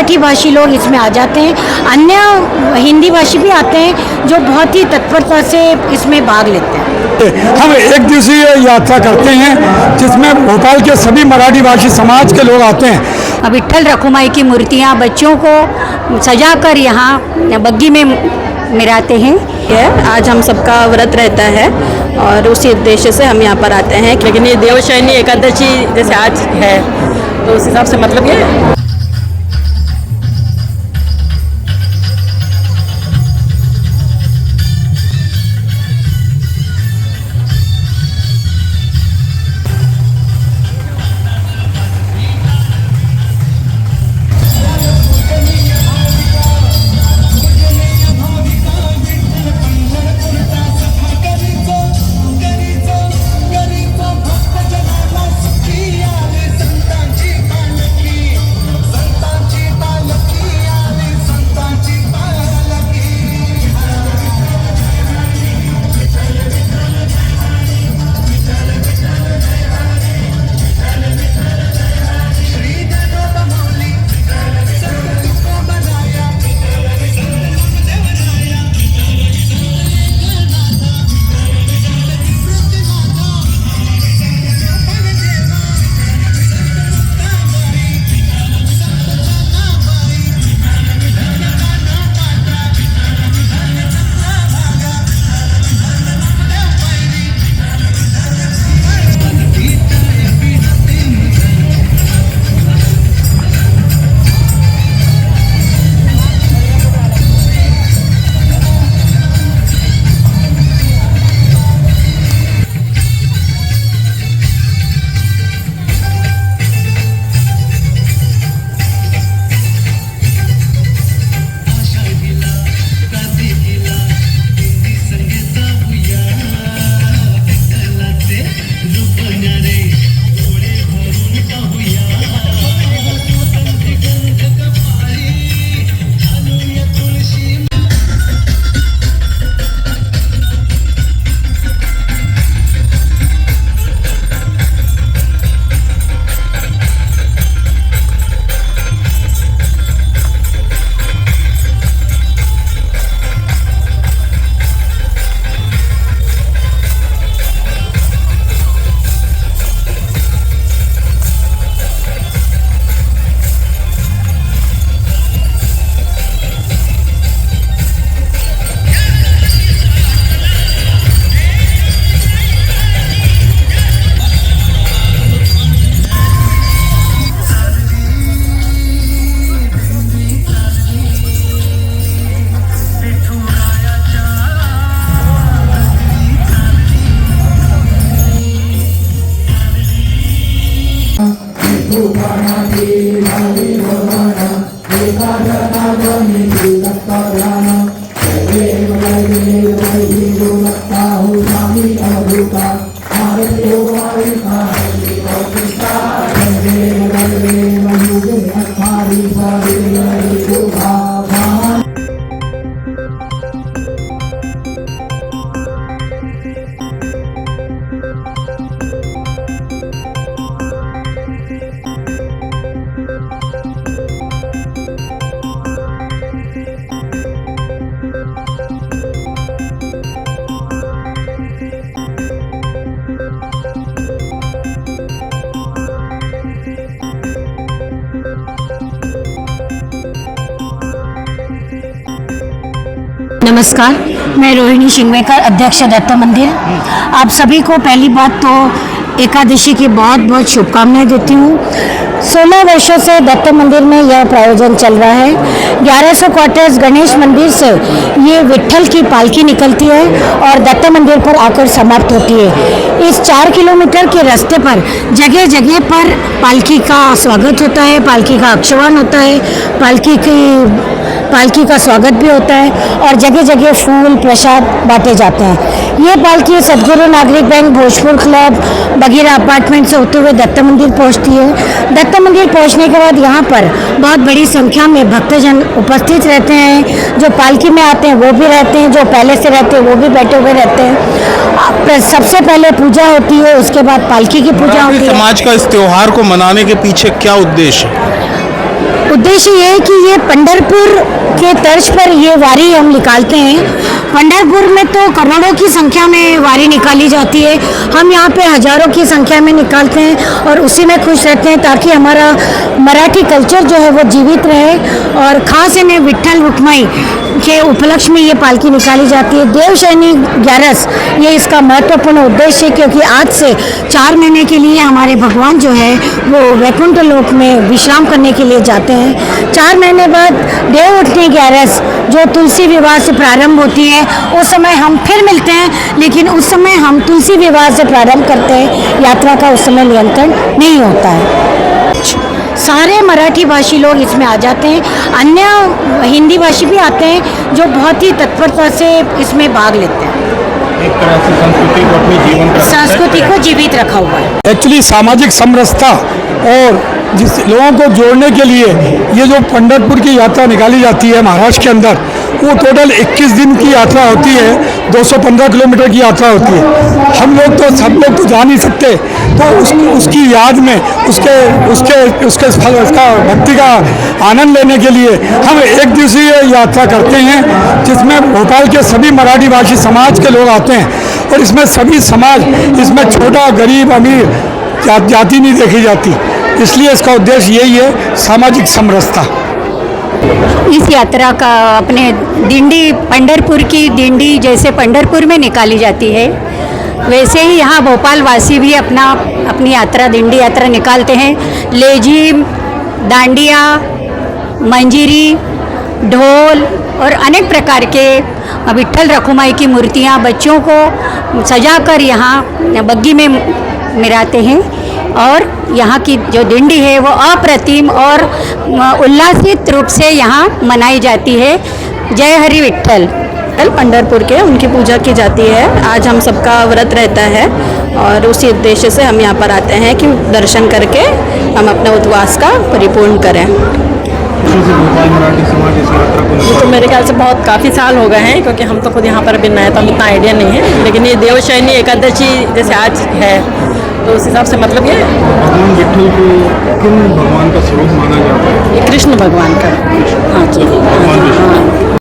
मराठी भाषी लोग इसमें आ जाते हैं, अन्य हिंदी भाषी भी आते हैं जो बहुत ही तत्परता से इसमें भाग लेते हैं। हम एक दिवसीय यात्रा करते हैं जिसमें भोपाल के सभी मराठी भाषी समाज के लोग आते हैं। विट्ठल रखुमाई की मूर्तियाँ बच्चों को सजाकर यहाँ बग्गी में मिलाते हैं। आज हम सबका व्रत रहता है और उसी उद्देश्य से हम यहाँ पर आते हैं, लेकिन ये देवशयनी एकादशी जैसे आज है तो उस हिसाब से मतलब ये नमस्कार, मैं रोहिणी शिंगवेकर, अध्यक्ष दत्त मंदिर। आप सभी को पहली बात तो एकादशी की बहुत बहुत शुभकामनाएं देती हूँ। 16 वर्षों से दत्त मंदिर में यह प्रायोजन चल रहा है। 1100 क्वार्टर्स गणेश मंदिर से ये विट्ठल की पालकी निकलती है और दत्त मंदिर पर आकर समाप्त होती है। इस 4 किलोमीटर के रास्ते पर जगह जगह पर पालकी का स्वागत होता है, पालकी का अक्षवान होता है, पालकी का स्वागत भी होता है और जगह जगह फूल प्रसाद बांटे जाते हैं। ये पालकी सदगुरु नागरिक bank, Bhojpur club, Bagheera apartment से होते हुए दत्त मंदिर पहुंचती है। दत्त मंदिर पहुंचने के बाद यहाँ पर बहुत बड़ी संख्या में भक्तजन उपस्थित रहते हैं। जो पालकी में आते हैं वो भी रहते हैं, जो पहले से रहते हैं वो भी बैठे हुए रहते हैं। सबसे पहले पूजा होती है, उसके बाद पालकी की पूजा होती है। समाज का इस त्योहार को मनाने के पीछे क्या उद्देश्य है? उद्देश्य ये है कि ये पंढरपुर के तर्ज पर ये वारी हम निकालते हैं। पंढरपुर में तो करोड़ों की संख्या में वारी निकाली जाती है, हम यहाँ पे हजारों की संख्या में निकालते हैं और उसी में खुश रहते हैं ताकि हमारा मराठी कल्चर जो है वो जीवित रहे। और खास इन्हें विट्ठल रुक्माई के उपलक्ष्य में ये पालकी निकाली जाती है। देवशयनी 11 ये इसका महत्वपूर्ण उद्देश्य है, क्योंकि आज से 4 महीने के लिए हमारे भगवान जो है वो वैकुंठ लोक में विश्राम करने के लिए जाते हैं। 4 महीने बाद देव उठनी 11 जो तुलसी विवाह से प्रारंभ होती है, उस समय हम फिर मिलते हैं, लेकिन उस समय हम तुलसी विवाह से प्रारंभ करते हैं। यात्रा का उस समय नियंत्रण नहीं होता है। सारे मराठी भाषी लोग इसमें आ जाते हैं, अन्य हिंदी भाषी भी आते हैं जो बहुत ही तत्परता से इसमें भाग लेते हैं। एक तरह से संस्कृति को अपनी जीवन का संस्कृति को जीवित रखा हुआ है। एक्चुअली सामाजिक समरसता और जिस लोगों को जोड़ने के लिए ये जो पंढरपुर की यात्रा निकाली जाती है महाराष्ट्र के अंदर, वो टोटल 21 दिन की यात्रा होती है, 215 किलोमीटर की यात्रा होती है। हम लोग तो सब लोग तो जा नहीं सकते, तो उसकी याद में उसके फल उसका भक्ति का आनंद लेने के लिए हम एक दिवसीय यात्रा करते हैं, जिसमें भोपाल के सभी मराठी भाषी समाज के लोग आते हैं। और इसमें सभी समाज, इसमें छोटा गरीब अमीर जाति नहीं देखी जाती, इसलिए इसका उद्देश्य यही है, सामाजिक समरसता। इस यात्रा का अपने डिंडी, पंढरपुर की डिंडी जैसे पंढरपुर में निकाली जाती है, वैसे ही यहाँ भोपाल वासी भी अपनी यात्रा, डिंडी यात्रा निकालते हैं। लेजीम, डांडिया, मंजीरी, ढोल और अनेक प्रकार के विट्ठल रखुमाई की मूर्तियाँ बच्चों को सजाकर यहाँ बग्गी में मिलाते हैं। और यहाँ की जो डिंडी है वो अप्रतिम और उल्लासित रूप से यहाँ मनाई जाती है। जय हरि विट्ठल। पंढरपुर के उनकी पूजा की जाती है। आज हम सबका व्रत रहता है और उसी उद्देश्य से हम यहाँ पर आते हैं कि दर्शन करके हम अपने उपवास का परिपूर्ण करें। भोपाल मराठी समाज इस यात्रा को तो मेरे ख्याल से बहुत काफ़ी साल हो गए हैं, क्योंकि हम तो खुद यहाँ पर अभी नए, तो हमें इतना आइडिया नहीं है, लेकिन ये देवशयनी एकादशी जैसे आज है तो उस हिसाब से मतलब ये भगवान विट्ठल को किन भगवान का स्वरूप माना जाता है? कृष्ण भगवान का। हाँ जी। भगवान विष्णु।